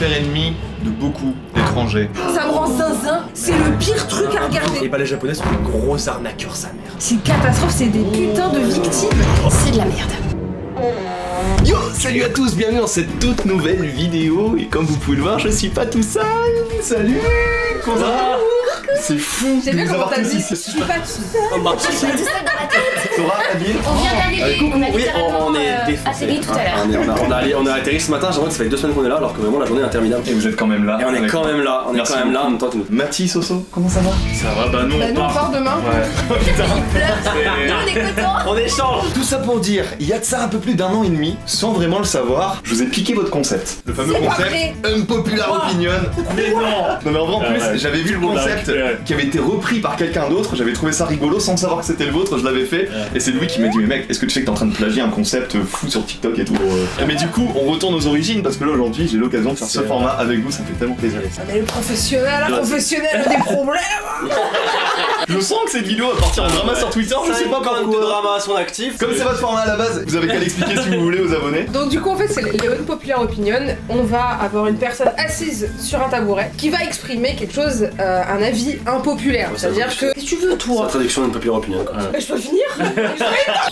faire ennemi de beaucoup d'étrangers. Ça me rend zinzin, c'est le pire truc à regarder. Et bah les japonais sont des gros arnaqueurs sa mère. C'est une catastrophe, c'est des putains de victimes. C'est de la merde. Yo, salut à tous, bienvenue dans cette toute nouvelle vidéo. Et comme vous pouvez le voir, je suis pas tout seul. Salut, comment ça va? C'est fou. J'ai de vu vous comment avoir t'as tous dit, ici. je suis pas tout seul. Je suis tout seul dans ma tête. Sora, Adil. On vient d'arriver, on a littéralement on est défoncé. atterri tout à l'heure. On a atterri ce matin, j'ai l'impression que ça fait 2 semaines qu'on est là alors que vraiment la journée est interminable. Et vous êtes quand même là. Et on est quand même là, Merci en même temps que nous. Mathis, Soso, comment ça va? Ça va, bah non, Bah nous on part demain. Ouais. On est contents. On échange. Tout ça pour dire, il y a de ça un peu plus d'1 an et demi, sans vraiment le savoir, je vous ai piqué votre concept. Le fameux C'est pas concept vrai. Unpopular Opinion. mais non. Non mais en vrai en plus, Ouais. j'avais vu le On l'a concept récupéré. qui avait été repris par quelqu'un d'autre, j'avais trouvé ça rigolo sans savoir que c'était le vôtre, je l'avais fait, et c'est lui qui m'a dit mais mec, est-ce que tu sais que t'es en train de plagier un concept fou sur TikTok et tout. Mais du coup, on retourne aux origines parce que là aujourd'hui, j'ai l'occasion de faire ce format avec vous, ça me fait tellement plaisir. Mais le professionnel a des problèmes. Je sens que cette vidéo va partir en drama sur Twitter, je sais pas quand même de pourquoi. drama à son actif. Comme c'est votre format à la base, vous avez qu'à l'expliquer si vous voulez aux abonnés. Donc du coup en fait c'est les Unpopular Opinion. On va avoir une personne assise sur un tabouret qui va exprimer quelque chose, un avis impopulaire. Ouais, C'est-à-dire ça, que si tu veux C'est la toi. traduction d'une populaire opinion. Quoi. Je peux finir.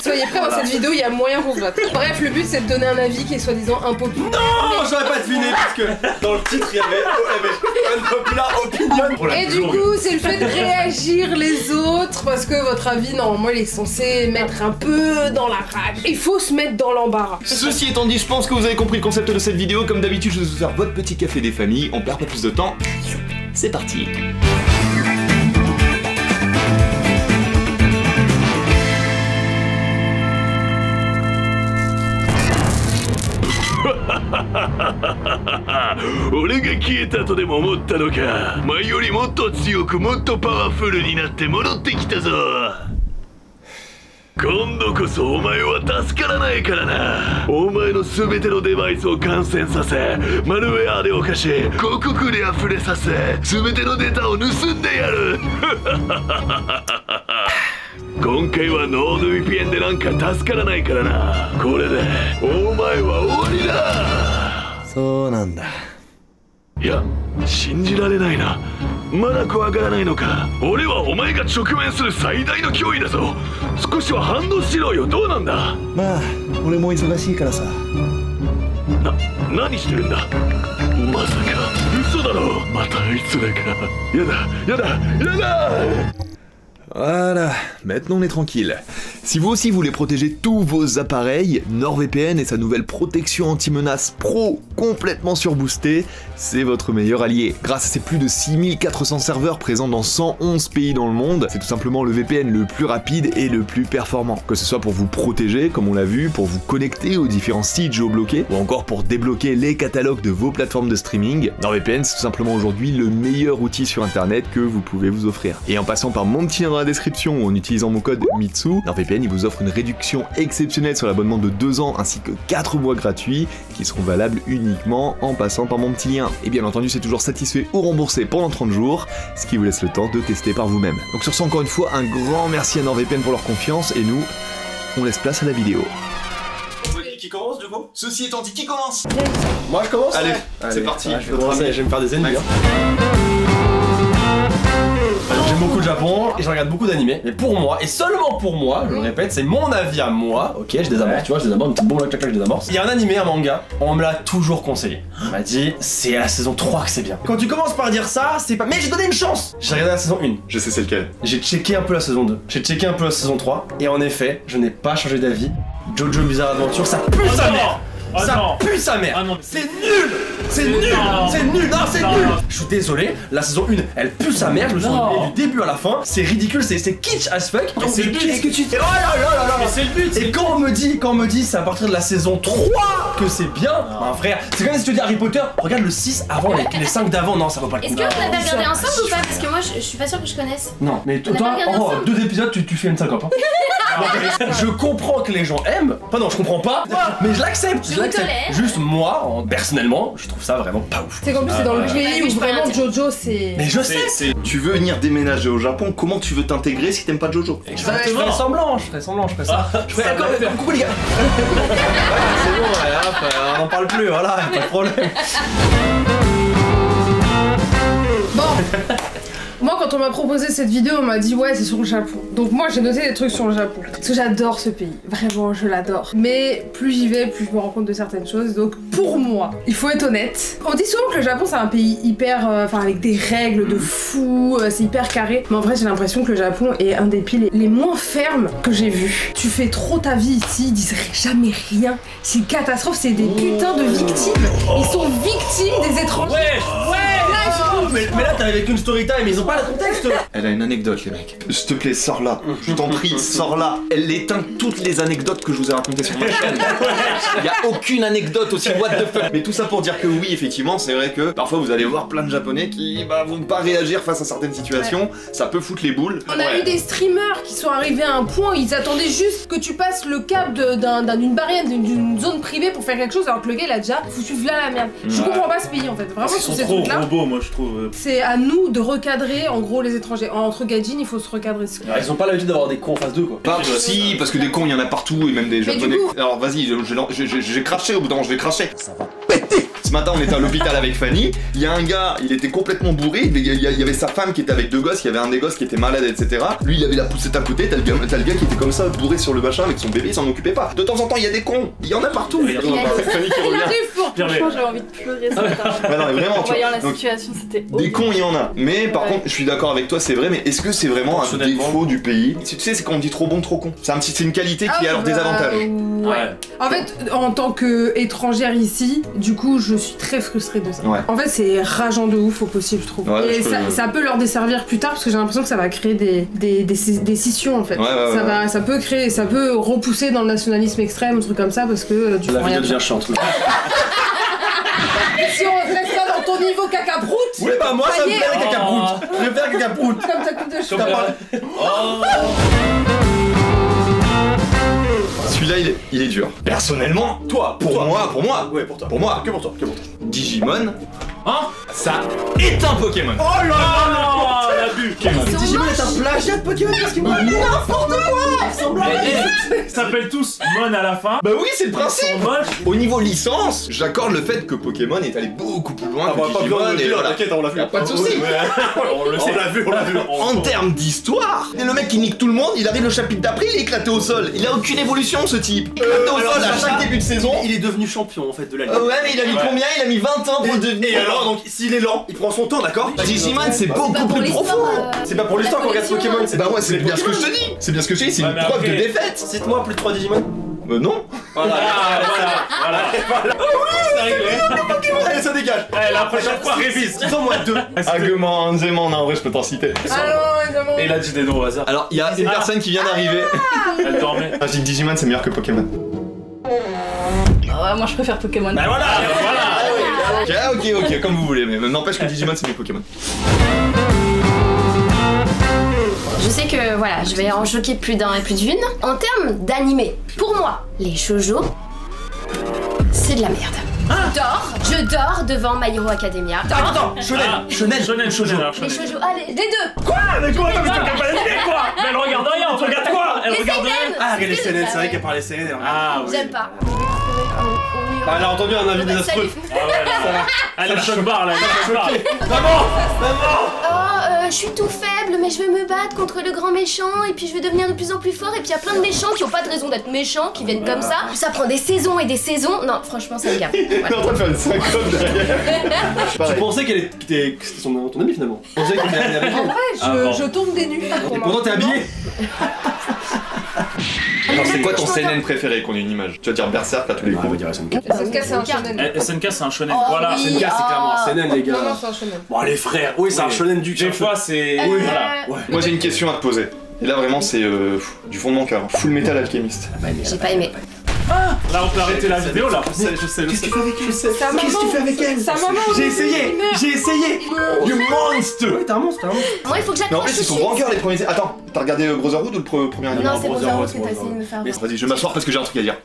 Soyez prêts, dans cette vidéo il y a moyen qu'on se batte. Bref, le but c'est de donner un avis qui est soi-disant impopulaire. Non, j'aurais pas deviné parce que dans le titre il y avait Unpopular Opinion. Et du coup, c'est le fait de réagir les autres parce que votre avis, normalement, il est censé mettre un peu dans la rage. Il faut se mettre dans l'embarras. Ceci étant dit, je pense que vous avez compris le concept de cette vidéo. Comme d'habitude, je vais vous faire votre petit café des familles. On perd pas plus de temps. C'est parti.俺が消えたとでも思ったのか。前よりもっと強くもっとパワフルになって戻ってきたぞ。今度こそお前は助からないからな。お前の全てのデバイスを感染させ、マルウェアで犯し、広告で溢れさせ、全てのデータを盗んでやる。今回はノード VPN でなんか助からないからな。これでお前は終わりだ。そうなんだ。いや、信じられないな。まだ怖がらないのか。俺はお前が直面する最大の脅威だぞ。少しは反応しろよ。どうなんだ。まあ俺も忙しいからさ。何してるんだ。まさか嘘だろ。またあいつらか。やだやだやだ。 Voilà, maintenant on est tranquille. Si vous aussi voulez protéger tous vos appareils, NordVPN et sa nouvelle protection anti-menace pro complètement surboostée, c'est votre meilleur allié. Grâce à ses plus de 6400 serveurs présents dans 111 pays dans le monde, c'est tout simplement le VPN le plus rapide et le plus performant. Que ce soit pour vous protéger, comme on l'a vu, pour vous connecter aux différents sites géobloqués, ou encore pour débloquer les catalogues de vos plateformes de streaming, NordVPN c'est tout simplement aujourd'hui le meilleur outil sur internet que vous pouvez vous offrir. Et en passant par mon petit lien dans la description ou en utilisant mon code MITSU, NordVPN il vous offre une réduction exceptionnelle sur l'abonnement de 2 ans ainsi que 4 mois gratuits qui seront valables uniquement en passant par mon petit lien. Et bien entendu c'est toujours satisfait ou remboursé pendant 30 jours, ce qui vous laisse le temps de tester par vous-même. Donc sur ce encore une fois un grand merci à NordVPN pour leur confiance et nous, on laisse place à la vidéo. Qui commence du coup? Ceci étant dit, qui commence? Moi je commence. Allez, Ouais. c'est parti. Ouais, je vais commencer, je vais me faire des ennemis. Alors j'aime beaucoup le Japon et je regarde beaucoup d'animés, mais pour moi, et seulement pour moi, je le répète, c'est mon avis à moi, ok, je désamorce, tu vois, je désamorce, une petite bombe là, clac, clac, je désamorce. Il y a un animé, un manga, on me l'a toujours conseillé. On m'a dit, c'est à la saison 3 que c'est bien. Quand tu commences par dire ça, c'est pas... Mais j'ai donné une chance. J'ai regardé la saison 1, Je sais c'est lequel. j'ai checké un peu la saison 2, j'ai checké un peu la saison 3, et en effet, je n'ai pas changé d'avis. Jojo Bizarre Adventure, ça pue sa mère. Ça pue sa mère. Ah non. C'est nul. C'est nul. Non. C'est nul. Non, c'est Non. nul. Je suis désolé, la saison 1, elle pue sa mère, je me suis Non. ennuyé du début à la fin. C'est ridicule, c'est kitsch as fuck. Mais c'est le but. Qu'est-ce que tu dis? Oh là là là là. Mais c'est le but. Et quand on me dit c'est à partir de la saison 3 que c'est bien, bah frère, c'est comme si tu dis Harry Potter, regarde le 6 avant, les 5 d'avant, non ça vaut pas le coup. Est-ce que vous l'avez regardé ensemble ou pas? Parce que moi je suis pas sûre que je connaisse. Non, mais On a toi, pas regardé en ensemble 2 épisodes, tu fais une syncope. Hein. Je comprends que les gens aiment, non, je comprends pas, mais je l'accepte. Je vous tolère. Juste moi, personnellement, je trouve ça vraiment pas ouf. C'est qu'en plus c'est dans le pays où je peux rien vraiment dire. Jojo c'est... Mais je sais. Tu veux venir déménager au Japon, comment tu veux t'intégrer si t'aimes pas Jojo? Je ferais semblant, je ferais ça. Je ferais d'accord, coucou les gars. C'est bon, on n'en parle plus, voilà, pas de problème. quand on m'a proposé cette vidéo, on m'a dit ouais, c'est sur le Japon. Donc moi, j'ai noté des trucs sur le Japon. Parce que j'adore ce pays. Vraiment, je l'adore. Mais plus j'y vais, plus je me rends compte de certaines choses. Donc pour moi, il faut être honnête. On dit souvent que le Japon, c'est un pays hyper... Enfin, avec des règles de fou, c'est hyper carré. Mais en vrai, j'ai l'impression que le Japon est un des pays les moins fermes que j'ai vus. Tu fais trop ta vie ici, ils disent jamais rien. C'est une catastrophe, c'est des putains de victimes. Ils sont victimes des étrangers. Mais là t'arrives avec une story time, ils ont pas le contexte. Elle a une anecdote, les mecs. S'il te plaît, sors-la. Je t'en prie, sors-la. Elle éteint toutes les anecdotes que je vous ai racontées sur ma chaîne. Il y a aucune anecdote aussi what the fuck. Mais tout ça pour dire que oui, effectivement, c'est vrai que parfois vous allez voir plein de Japonais qui vont pas réagir face à certaines situations. Ça peut foutre les boules. On a eu des streamers qui sont arrivés à un point où ils attendaient juste que tu passes le cap d'une barrière, d'une zone privée pour faire quelque chose, alors que le gars il a déjà foutu là la merde. Je comprends pas ce pays en fait. Vraiment, Ils sont trop robots, moi je trouve. C'est à nous de recadrer en gros les étrangers. Entre gaijins, il faut se recadrer. Ils ont pas l'habitude d'avoir des cons en face d'eux quoi. Pas si, parce que des cons il y en a partout et même des Japonais. coup... Alors vas-y, j'ai craché au bout d'un moment, je vais cracher. Ça va péter. Ce matin on était à l'hôpital avec Fanny, il y a un gars, il était complètement bourré, il y avait sa femme qui était avec deux gosses, il y avait un des gosses qui était malade, etc. Lui il avait la poussette à côté, t'as le gars qui était comme ça, bourré sur le machin avec son bébé, il s'en occupait pas. De temps en temps il y a des cons, il y en a partout. Il Fanny qui revient. Franchement, j'avais envie de pleurer ce matin. Ouais, non, mais vraiment, En tu vois. voyant la Donc, situation, c'était des horrible. cons, il y en a. Mais par Ouais. contre, je suis d'accord avec toi, c'est vrai, mais est-ce que c'est vraiment un défaut du pays? Tu sais, c'est quand on dit trop bon, trop con. C'est une qualité qui a leurs désavantages. Ouais. En fait, en tant qu'étrangère ici, du coup, je suis très frustrée de ça. Ouais. En fait, c'est rageant de ouf au possible, je trouve. Ouais, Et ça peut leur desservir plus tard parce que j'ai l'impression que ça va créer des scissions en fait. Ouais, ça peut créer, ça peut repousser dans le nationalisme extrême, un truc comme ça, parce que tu La fais rien. vidéo devient chiante. Si on reste pas dans ton niveau caca-prout, Oui bah moi ça me y est. plaît les cacaproutes. Je vais faire cacaproute. comme ta coupe de cheveux. Celui-là, il est dur. Personnellement, pour moi, Ouais pour toi. Pour moi. Que pour toi. Digimon, Hein? ça est un Pokémon. Oh là là, l'abus. Digimon est un plagiat de Pokémon parce que n'importe quoi. Ils s'appellent tous Mon à la fin. Bah oui, c'est le Ils principe. sont moches. Au niveau licence, j'accorde le fait que Pokémon est allé beaucoup plus loin que Digimon et voilà. T'inquiète, on l'a vu. Y'a pas de soucis. On le sait. On l'a vu. En termes d'histoire, et le mec qui nique tout le monde, il arrive le chapitre d'après, il est éclaté au sol. Il a aucune évolution ce type. Éclaté au sol à chaque début de saison. Il est devenu champion en fait de la ligue. Ouais, mais il a mis combien? Il a mis 20 ans pour le devenir. Et alors donc s'il est lent, il prend son temps, d'accord? Digimon, c'est beaucoup plus profond. C'est pas pour l'histoire qu'on regarde Pokémon, c'est Bah ouais, c'est bien ce que je te dis. C'est bien ce que je te dis, c'est Ouais, une mais preuve de après- défaite. Cite-moi plus de 3 Digimon. Non. Voilà. C'est réglé. Allez, ça dégage. Eh, la prochaine fois, révise. Disons-moi 2. Argument, Anzemon, en vrai, je peux t'en citer. Alors, Et là, dit des noms au hasard. Alors, il y a une personne qui vient d'arriver. Elle dormait. Je dis que Digimon, c'est meilleur que Pokémon. Ouais, moi je préfère Pokémon. Bah voilà, voilà. Ok, comme vous voulez, mais n'empêche que Digimon, c'est mieux que Pokémon. Je sais que voilà, je vais en choquer plus d'un et plus d'une. En termes d'animé, pour moi, les shoujo, c'est de la merde. Je dors devant My Hero Academia. Attends, Shonen. Shonen, Les shoujo, allez, les deux. Mais quoi? Mais quoi? Mais elle regarde rien, tu regardes quoi? Elle Les regarde seinen. rien. Ah, regarde les CNN, c'est vrai qu'elle parle les CNN. Ah oui. J'aime pas. Ah, elle a entendu un avis désastreux. Ah ouais, là. Elle est choc barre là, elle est choc barre. Oh, je suis tout faible, mais je veux me battre contre le grand méchant, et puis je veux devenir de plus en plus fort, et puis il y a plein de méchants qui ont pas de raison d'être méchants, qui viennent comme ça. Ça prend des saisons et des saisons. Non, franchement, ça me gave. Il est en train de faire une syncope derrière. Tu pensais que c'était ton ami finalement. Tu pensais qu'il allait avec en elle. vrai, je tombe des nues. Et pourtant t'es habillé. Alors, c'est quoi ton seinen préféré qu'on ait une image? Tu vas dire Berserk à tous les coups. SNK, c'est un shonen. SNK, c'est un shonen. Oh, Voilà. oui. SNK c'est clairement un CNN les Non, non, gars. c'est un shonen. Bon les frères, oui c'est un shonen du Des fois, c'est. Oui. Voilà. Moi, j'ai une question à te poser. Et là, vraiment, c'est du fond de mon cœur. Full Metal Alchemist. J'ai pas aimé. Là, on peut arrêter la vidéo là. Je sais. Qu'est-ce que tu fais avec elle? Sa maman, Qu'est-ce que tu fais avec elle? Sa maman, J'ai essayé. You monster! Oui t'es un monstre, Moi, il faut que Mais en j'accroche plus, c'est tout son de grand suite. cœur les premiers. Attends, t'as regardé Brotherhood ou le premier anime? Non, c'est Brotherhood, Brotherhood que t'as essayé de me faire. Vas-y, je vais m'asseoir parce que j'ai un truc à dire.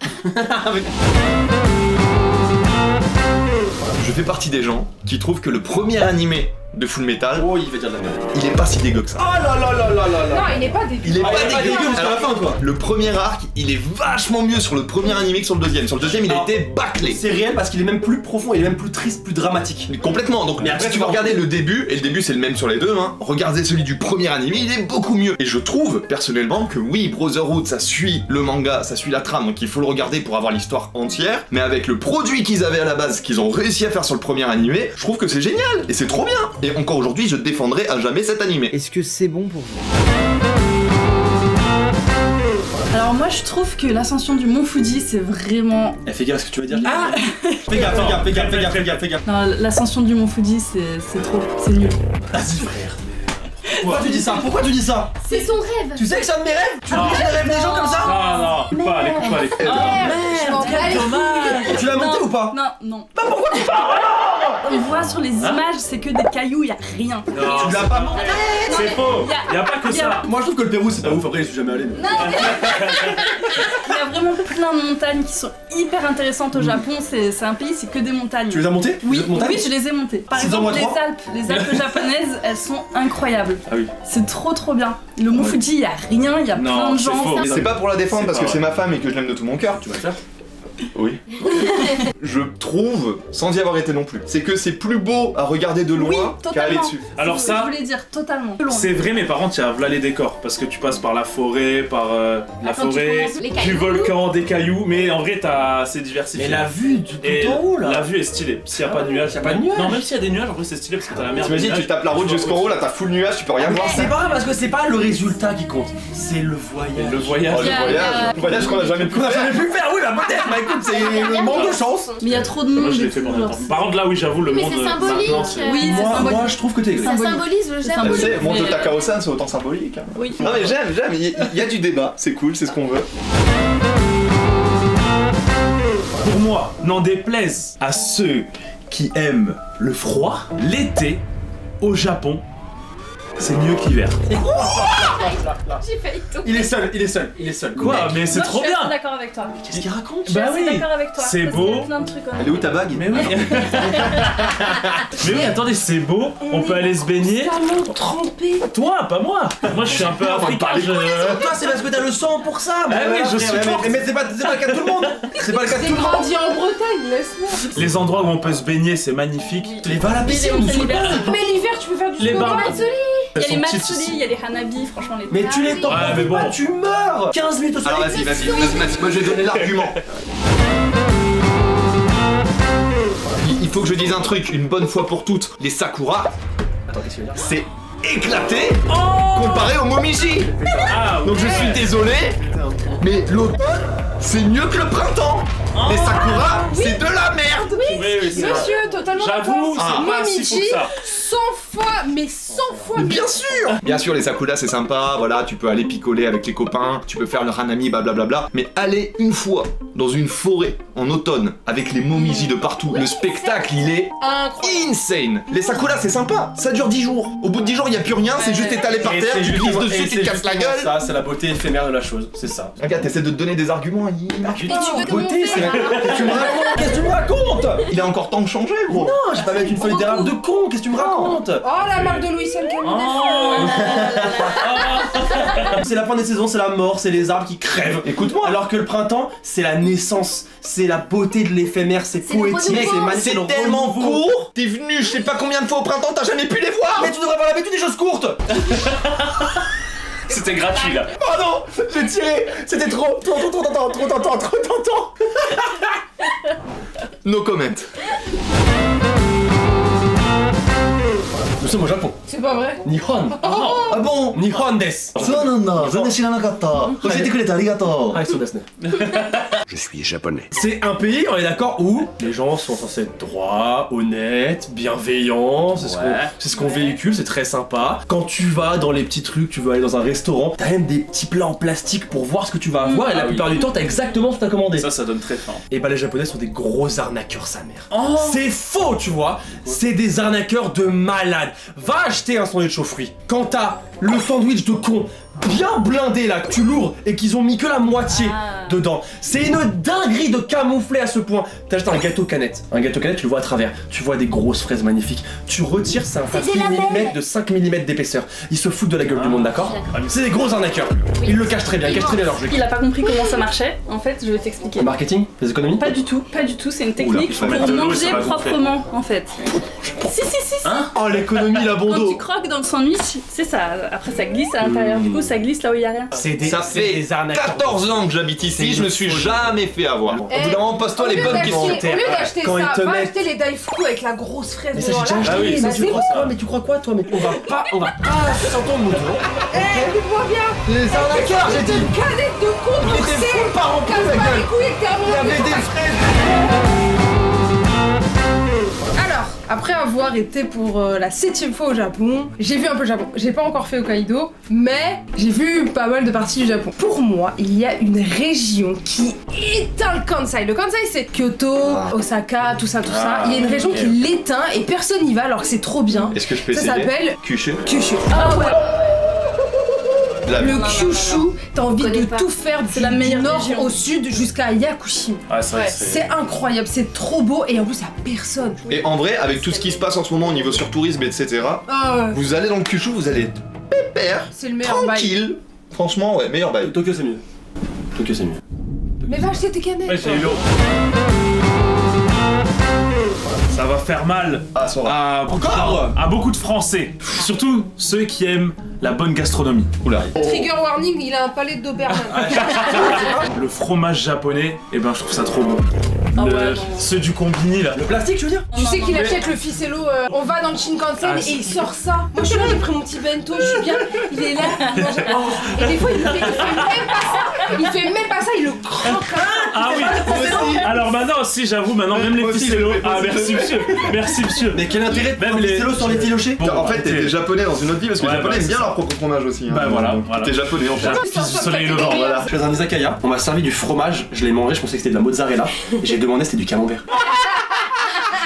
Je fais partie des gens qui trouvent que le premier animé de Full Metal, Oh, il va dire de la merde. il est pas si dégueu que ça. Oh là là là là là là. Non, il est pas dégueu. Il est Ah, pas il est pas dégueu. dégueu jusqu'à la Alors, fin, quoi. Le premier arc, il est vachement mieux sur le premier animé que sur le deuxième. Sur le deuxième, il a Alors, été bâclé. C'est réel parce qu'il est même plus profond, il est même plus triste, plus dramatique. Complètement, donc Mais après, si tu vas regarder le début, et le début c'est le même sur les deux, hein, regardez celui du premier animé, il est beaucoup mieux. Et je trouve personnellement que oui, Brotherhood ça suit le manga, ça suit la trame, donc il faut le regarder pour avoir l'histoire entière, mais avec le produit qu'ils avaient à la base, qu'ils ont réussi à faire sur le premier animé, je trouve que c'est génial, et c'est trop bien. Et encore aujourd'hui, je défendrai à jamais cet animé. Est-ce que c'est bon pour vous? Alors moi je trouve que l'ascension du mont Fuji c'est vraiment... Eh, fais gaffe à ce que tu vas dire. Ah. Fais gaffe, fais gaffe, fais gaffe, fais gaffe, fais gaffe, fais gaffe. Non, l'ascension du mont Fuji c'est trop, c'est nul. Vas-y frère. Pourquoi tu dis ça? Pourquoi tu dis ça? C'est son rêve. Tu sais que c'est un de mes rêves? Tu brises les rêves des gens comme ça? Non, non, coupe pas, allez, coupe pas, allez. Je m'en bats les couilles. Tu l'as monté ou pas? Non, non. Bah pourquoi tu parles? On voit sur les images c'est que des cailloux, y a rien. Non, Tu l'as pas monté? c'est faux. Y a pas que ça. Moi je trouve que le Pérou c'est pas ouf, après je suis jamais allé. mais- Il y a vraiment plein de montagnes qui sont hyper intéressantes au Japon, c'est un pays, c'est que des montagnes. Tu les as montées? Oui, Les montagnes oui, je les ai montées. Par C'est dans exemple, moi les Alpes japonaises, elles sont incroyables. Ah oui. C'est trop bien. Le Mont Fuji, y a rien, y a Non, plein de c'est gens. faux. C'est pas pour la défendre C'est parce pas que vrai. c'est ma femme et que je l'aime de tout mon cœur. Tu vas le faire? Oui. Je trouve, sans y avoir été non plus, c'est que c'est plus beau à regarder de Oui, loin qu'à aller totalement. dessus. Alors Je ça, voulais dire totalement. c'est vrai, mais par contre, il y a voilà les décors. Parce que tu passes par la forêt, par la Quand tu forêt, commences les du cailloux. volcan, des cailloux. Mais en vrai, c'est diversifié. Mais la vue du Et tout en haut là. la vue est stylée. S'il n'y a pas de nuages. y a pas de nuages. Non, même s'il y a des nuages, en vrai, c'est stylé parce que t'as la mer. T'imagines, tu tapes la route jusqu'en haut, là t'as full nuage, tu peux rien voir. C'est pas grave parce que c'est pas le résultat qui compte, c'est le voyage. Le voyage. Oh, le voyage qu'on a jamais pu Qu'on a faire. jamais pu faire, oui, bah peut-être, bah écoute, c'est le manque de chance. Mais il y a trop de monde. Moi, je et l'ai fait tout, pendant genre, longtemps. Par contre, là, oui, j'avoue, le Mais monde. c'est symbolique. maintenant, c'est- Oui, c'est symbolique. Moi je trouve que t'es Ça symbolise le C'est Japon. symbolique. Tu sais, monte Mais- Takaosan, c'est autant symbolique. hein. Oui. Non mais j'aime, il y a du débat, c'est cool, c'est ce qu'on veut. Pour moi, n'en déplaise à ceux qui aiment le froid, l'été, au Japon, c'est mieux que l'hiver. J'ai failli tout. Il est seul, il est seul, il est seul. Quoi? Mais c'est Moi, trop Je suis assez bien! d'accord avec toi. Qu'est-ce qu'il raconte? Je suis Bah assez oui. d'accord avec toi. C'est parce qu'il y a beau. plein de trucs Elle est où ta bague? Mais oui! Mais oui, attendez, c'est beau, on peut aller se baigner. Totalement trempé. Toi, pas moi! Moi, je suis un peu africain. Toi c'est parce que t'as le sang pour ça. Ah oui, je suis fort. mais c'est pas le cas de tout le monde. C'est pas le cas de J'ai tout le monde. grandi en Bretagne, laisse-moi. Les endroits où on peut se baigner, c'est magnifique. Les va à la piscine, Mais nous saoule pas. Mais l'hiver, tu peux faire du Les sport. barbes. Il y a Elles les sont petites Matsuri, ici. il y a les Hanabi, franchement les Mais tu les Ouais, t'en mais pas, bon. tu meurs. 15 minutes au soleil. Alors vas-y, moi je vais donner l'argument. Il faut que je dise un truc, une bonne fois pour toutes. Les Sakura, Attends, qu'est-ce qu'il veut dire? c'est éclaté comparé au Momiji. Ah, Donc je suis désolé, mais l'automne, c'est mieux que le printemps. Les Sakura, c'est de la merde. oui, oui, c'est vrai. Monsieur, totalement J'avoue, d'accord. c'est pas si fou que ça. 100 fois, mais 100 fois Mais mieux. bien sûr. Bien sûr, les Sakura, c'est sympa, voilà, tu peux aller picoler avec les copains, tu peux faire le hanami, blablabla. Mais aller une fois dans une forêt en automne avec les Momiji de partout, le spectacle, il est Incroyable. insane. Les Sakura, c'est sympa, ça dure 10 jours. Au bout de 10 jours, il y a plus rien, c'est juste étalé par Et terre, c'est tu glisses justement- dessus, et tu c'est te casses la justement gueule. Ça, c'est la beauté éphémère de la chose, c'est ça. Regarde, t'essaies de te donner des arguments, Yima. Putain, tu veux beauté, commencer, c'est là Qu'est-ce que tu me racontes? Qu'est-ce que tu me racontes? Il a encore temps de changer, gros. Non, j'ai pas avec une feuille d'érable de con, qu'est-ce que tu me racontes? Oh, la marque de Louis L. C'est la fin des saisons, c'est la mort, c'est les arbres qui crèvent. Écoute-moi. Alors que le printemps, c'est la naissance, c'est la beauté de l'éphémère, c'est C'est le poétique, renouveau. c'est magnifique. C'est le tellement renouveau. court. T'es venu, je sais pas combien de fois au printemps, t'as jamais pu les voir. Mais tu devrais avoir l'habitude des choses courtes. C'était gratuit là. Oh non, j'ai tiré. C'était trop tentant. No comment. Nous sommes au Japon. C'est pas vrai. Nihon. Ah bon Nihon des. そうなんだ全然知らなかった教えてくれてありがとう Ah,そうですね. Je suis japonais. C'est un pays, on est d'accord, où les gens sont censés être droits, honnêtes, bienveillants, c'est ce qu'on véhicule, c'est très sympa. Quand tu vas dans les petits trucs, tu veux aller dans un restaurant, t'as même des petits plats en plastique pour voir ce que tu vas avoir, et la Ah oui. plupart du temps, t'as exactement ce que t'as commandé. Ça donne très faim. Et bah les japonais sont des gros arnaqueurs sa mère. C'est faux, tu vois. C'est des arnaqueurs de malades. Va acheter un sandwich aux fruits. Quand t'as le sandwich de con bien blindé là, que tu l'ouvres et qu'ils ont mis que la moitié dedans. C'est une dinguerie de camoufler à ce point. T'achètes un gâteau canette. Un gâteau canette, tu le vois à travers. Tu vois des grosses fraises magnifiques. Tu retires, c'est un papier millimètre de 5 mm d'épaisseur. Ils se foutent de la gueule du monde, d'accord? C'est des gros arnaqueurs. Ils le cachent très bien, ils cachent très bien leur jeu. Il a pas compris comment ça marchait. En fait, je vais t'expliquer. Le marketing? Les économies? Pas du tout, pas du tout. C'est une technique faut mettre pour de l'eau, manger ça va proprement, en fait. Si. Oh, l'économie, la bon Quand dos. tu croques dans le sandwich, c'est ça. Après, ça glisse à l'intérieur. Du coup, ça glisse là où il y a rien. Ça fait 14 ans que j'habite ici, je me suis jamais fait avoir. Au bout d'un moment, pose-toi les bonnes questions. Au lieu d'acheter Quand ils ça, te va mettent- acheter les Daifuku avec la grosse fraise Mais ça, dedans, j'ai déjà là. acheté. Bah, Mais c'est tu crois bon. quoi? Mais tu crois quoi, toi? Mais on va pas s'entendre, nous. Écoute-moi bien. Les arnaqueurs, j'ai dit. Une canette de con Il pour était c'est. full pas rempli, Casse la pas gueule. les couilles et termine. Il y avait des fraises. Alors, après avoir été pour la 7ème fois au Japon, j'ai vu un peu le Japon. J'ai pas encore fait Hokkaido, mais j'ai vu pas mal de parties du Japon. Pour moi, il y a une région qui éteint le Kansai. Le Kansai, c'est Kyoto, Osaka, tout ça. Il y a une région qui l'éteint et personne n'y va alors que c'est trop bien. Est-ce que je peux Ça essayer? s'appelle Kyushu. Kyushu. Ah ouais. La- Le Kyushu, t'as envie connais de pas. tout faire C'est la meilleure du nord région. au sud jusqu'à Yakushima. Ah, c'est vrai que C'est incroyable, c'est trop beau et en plus, il y a personne. Et en vrai, avec tout ce qui se passe en ce moment au niveau surtourisme, etc., Ah ouais, vous allez dans le Kyushu, vous allez être pépère, c'est le meilleur bail. tranquille. Franchement, ouais, meilleur bail. Tokyo, c'est mieux. Tokyo, c'est mieux. Mais va acheter tes canettes. Ouais, j'ai eu l'eau. Ça va faire mal Ah, ça va. à beaucoup de Français. Surtout ceux qui aiment la bonne gastronomie. Oula. Trigger warning, il a un palais de Doberman. Le fromage japonais, eh ben je trouve ça trop bon. Ah ouais, non. Ceux du combini là. Le plastique, je veux dire? Tu sais qu'il achète le ficello, on va dans le Shinkansen Ah, et il sort ça. Moi je suis là, j'ai pris mon petit bento, je suis bien, il est là. il mange. Et des fois il fait même pas ça, il le croque. Ah oui. Alors maintenant aussi j'avoue maintenant même les Moi aussi, ficellos. j'ai fait Ah aussi. merci monsieur. Merci monsieur. Mais quel intérêt de Même prendre les- les stylos sur les filochés? Bon, En fait, t'étais t'es- japonais dans une autre vie parce que Ouais, les japonais bah, aiment bien c'est leur propre fromage aussi. Hein. Bah voilà, Donc, voilà. T'es japonais en fait. Fils du soleil levant, voilà. Je suis dans un izakaya, on m'a servi du fromage, je l'ai mangé, je pensais que c'était de la mozzarella, et j'ai demandé c'était du camembert.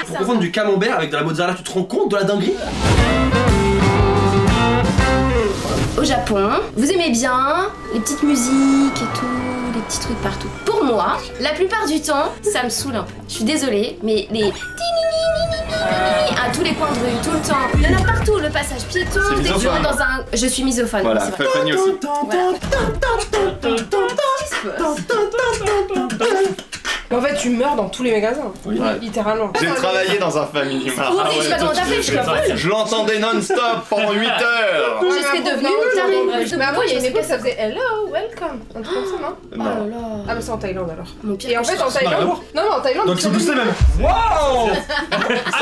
Faut confondre du camembert avec de la mozzarella, tu te rends compte de la dinguerie? Au Japon, vous aimez bien les petites musiques et tout, les petits trucs partout. Pour moi, la plupart du temps, ça me saoule un peu. Je suis désolée, mais les à tous les coins de rue, tout le temps. Il y en a partout, le passage piéton, C'est dès que je misophone. rentre dans un... Je suis misophone, Voilà, c'est vrai. Fanny aussi. En fait, tu meurs dans tous les magasins. Oui. Littéralement. J'ai travaillé dans un Family Mart. Oui, je sais pas comment t'as fait, je suis folle. Je l'entendais non-stop pendant 8 heures. Je serais devenue tarée. Mais avant, il y a une époque, ça faisait hello, welcome. Un truc comme ça, non? Oh là là. Ah, bah c'est en Thaïlande alors. Mon pire Et en fait, en rien à Thaïlande. voir. Non, en Thaïlande. Donc ils sont tous les mêmes. Wow.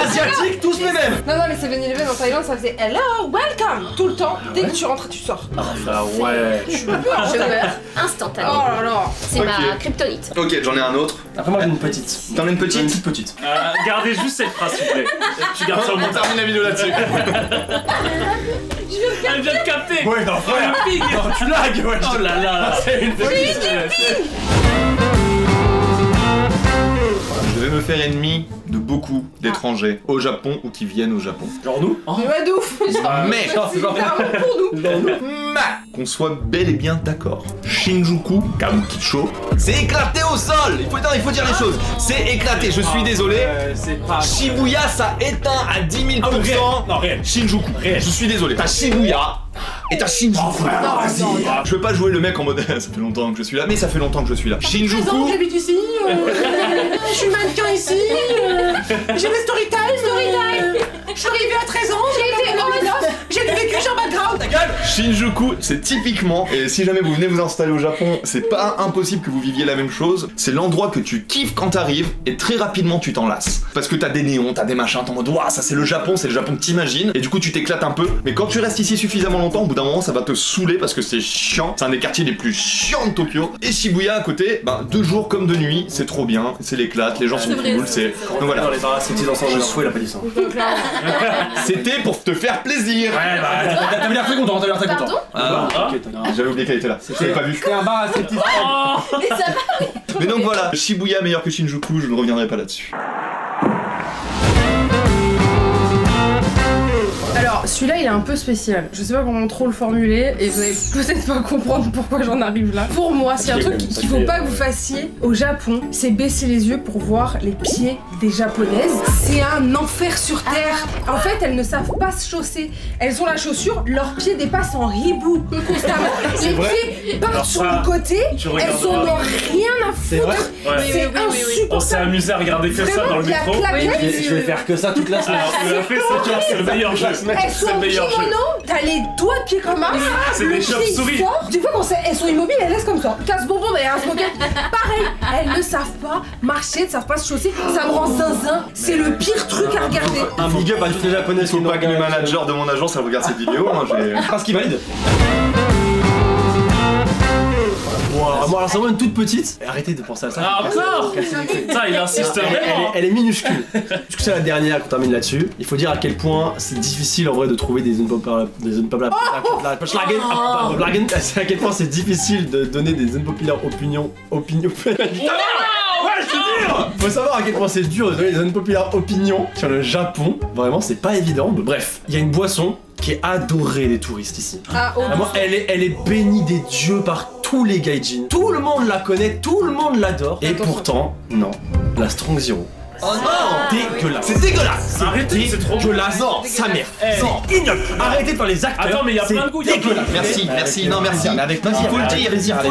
Asiatiques, tous les mêmes. Non, mais 7-Eleven en Thaïlande, ça faisait hello, welcome. Tout le temps. Dès que tu rentres, tu sors. Ah ouais. Je meurs instantanément. Oh là là. C'est Ok. ma kryptonite. Ok, j'en ai un autre. Après moi j'ai une petite. T'en as une petite? Petite. Gardez juste cette phrase s'il vous plaît. Tu gardes ça au On montage. termine la vidéo là-dessus. Elle vient de capter. Ouais, non, frère. Le ping. Non, tu lagues, ouais. Oh là là. C'est une Je vais me faire ennemi de beaucoup d'étrangers au Japon ou qui viennent au Japon. Genre nous? Mais ouais, de ouf. Mais C'est littéralement pour nous. qu'on soit bel et bien d'accord. Shinjuku, Kabukicho, c'est éclaté au sol. Il faut dire les choses. C'est éclaté. Je suis désolé. C'est pas. Shibuya, ça éteint à 10 000 %. Non, réel. Shinjuku. Réel. Je suis désolé. T'as Shibuya et t'as Shinjuku. Je veux pas jouer le mec en mode ça fait longtemps que je suis là, mais ça fait longtemps que je suis là. Shinjuku. J'habite ici. Je suis mannequin ici. J'ai le story time. Je suis arrivé à 13 ans. J'ai été j'ai vécu sur background. Shinjuku, c'est typiquement, et si jamais vous venez vous installer au Japon, c'est pas impossible que vous viviez la même chose. C'est l'endroit que tu kiffes quand t'arrives, et très rapidement tu t'en lasses. Parce que t'as des néons, t'as des machins, t'es en mode waouh, ça c'est le Japon que t'imagines, et du coup tu t'éclates un peu. Mais quand tu restes ici suffisamment longtemps, au bout d'un moment ça va te saouler parce que c'est chiant. C'est un des quartiers les plus chiants de Tokyo. Et Shibuya à côté, ben 2 jours comme 2 nuits, c'est trop bien, c'est l'éclate, les gens sont vrai, cool, c'est c'est. Donc voilà. Dans les bars, ces petits ensembles de souhait, il a pas dit ça. C'était pour te faire plaisir. Ouais, bah. T'avais l'air très content, t'avais l'air très content. Pardon Ah, Ok, t'as j'avais oublié qu'elle était là. J'avais pas vu. C'était un bar à ces petits. Et ça va. Mais donc voilà, Shibuya meilleur que Shinjuku, je ne reviendrai pas là-dessus. Alors, celui-là il est un peu spécial. Je sais pas comment trop le formuler et vous allez peut-être pas comprendre pourquoi j'en arrive là. Pour moi, c'est un truc qu'il faut pas que vous fassiez au Japon, c'est baisser les yeux pour voir les pieds des japonaises. C'est un enfer sur terre. En fait, elles ne savent pas se chausser. Elles ont la chaussure, leurs pieds dépassent en hibou constamment. Les pieds partent sur le côté, elles en ont rien à foutre. C'est insupportable. On s'est amusé à regarder que ça dans le métro. Je vais faire que ça toute la semaine. Alors, tu l'as fait, c'est le meilleur jeu. Elles sont en kimono, t'as les doigts de pied comme un. C'est des chauves-souris. Des fois, quand elles sont immobiles, elles laissent comme ça. Casse-bonbon derrière un smoket. Pareil, elles ne savent pas marcher, ne savent pas se chausser. Ça me rend zinzin. C'est le pire truc à regarder. Un big up à toutes les japonaises. Faut pas que le manager de mon agence elle regarde cette vidéo. Moi, Parce qu'il valide. Bon, alors c'est vraiment une toute petite. Arrêtez de penser à ça. Ah, encore. Ça, il insiste vraiment. Elle est minuscule. Puisque c'est la dernière qu'on termine là-dessus, il faut dire à quel point c'est difficile en vrai de trouver des unpopular. C'est à quel point c'est difficile de donner des unpopular opinions. Faut savoir à quel point c'est dur de donner des unpopular opinions sur le Japon. Vraiment, c'est pas évident. Bref, il y a une boisson qui est adorée des touristes ici. Vraiment, elle est bénie des dieux par tous les gaijins. Tout le monde la connaît, tout le monde l'adore. Et pourtant, non, la Strong Zero. Oh non, dégueulasse. C'est dégueulasse. Arrêtez, c'est trop dégueulasse. Non, sa mère. C'est ignoble. Arrêtez de faire les acteurs. Attends, mais il y a plein de goûts. Merci, non merci. Mais avec plaisir. Faut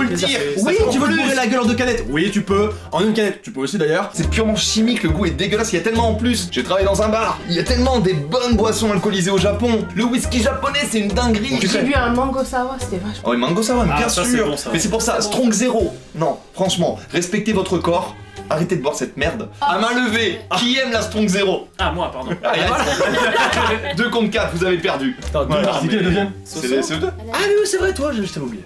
le dire. Oui, tu veux te bourrer la gueule en 2 canettes. Oui, tu peux. En une canette, tu peux aussi d'ailleurs. C'est purement chimique, le goût est dégueulasse, il y a tellement en plus. J'ai travaillé dans un bar, il y a tellement des bonnes boissons alcoolisées au Japon. Le whisky japonais, c'est une dinguerie. J'ai bu un mango sour, c'était vachement. Oh, mango sour, bien ça, sûr. c'est bon, ça. Mais c'est pour ça, Strong Zero. Non, franchement, respectez votre corps. Arrêtez de boire cette merde. À main levée, qui aime la Strong Zero? Ah, moi, pardon. 2 contre 4, vous avez perdu. Attends, Voilà, c'est qui le deuxième? C'est eux deux. Ah mais oui, c'est vrai, toi, je t'avais oublié.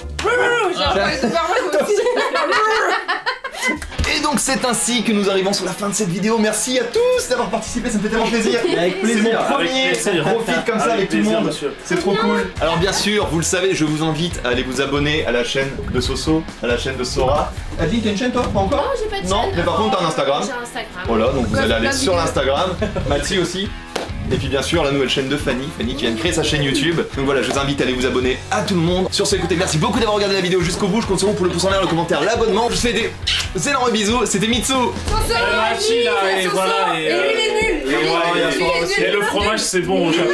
Et donc c'est ainsi que nous arrivons sur la fin de cette vidéo. Merci à tous d'avoir participé, ça me fait tellement plaisir. Avec C'est plaisir. mon premier profite comme ça avec tout le plaisir, monde. monsieur. C'est trop cool. Alors bien sûr, vous le savez, je vous invite à aller vous abonner à la chaîne de Soso, à la chaîne de Sora. Adeline, t'as une chaîne toi? Pas encore? Non, j'ai pas de Non, chaîne. mais par contre t'as un Instagram. J'ai un Instagram. Voilà, donc vous allez aller sur l'Instagram. Mathie aussi. Et puis bien sûr la nouvelle chaîne de Fanny qui vient de créer sa chaîne YouTube. Donc voilà, je vous invite à aller vous abonner à tout le monde. Sur ce, écoutez, merci beaucoup d'avoir regardé la vidéo jusqu'au bout. Je compte sur vous pour le pouce en l'air, le commentaire, l'abonnement. Je vous fais des énormes bisous. C'était Mitsu. Machi là, et voilà. Et lui, il est nul. Et le fromage, c'est bon au Japon.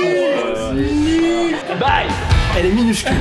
Bye. Elle est minuscule.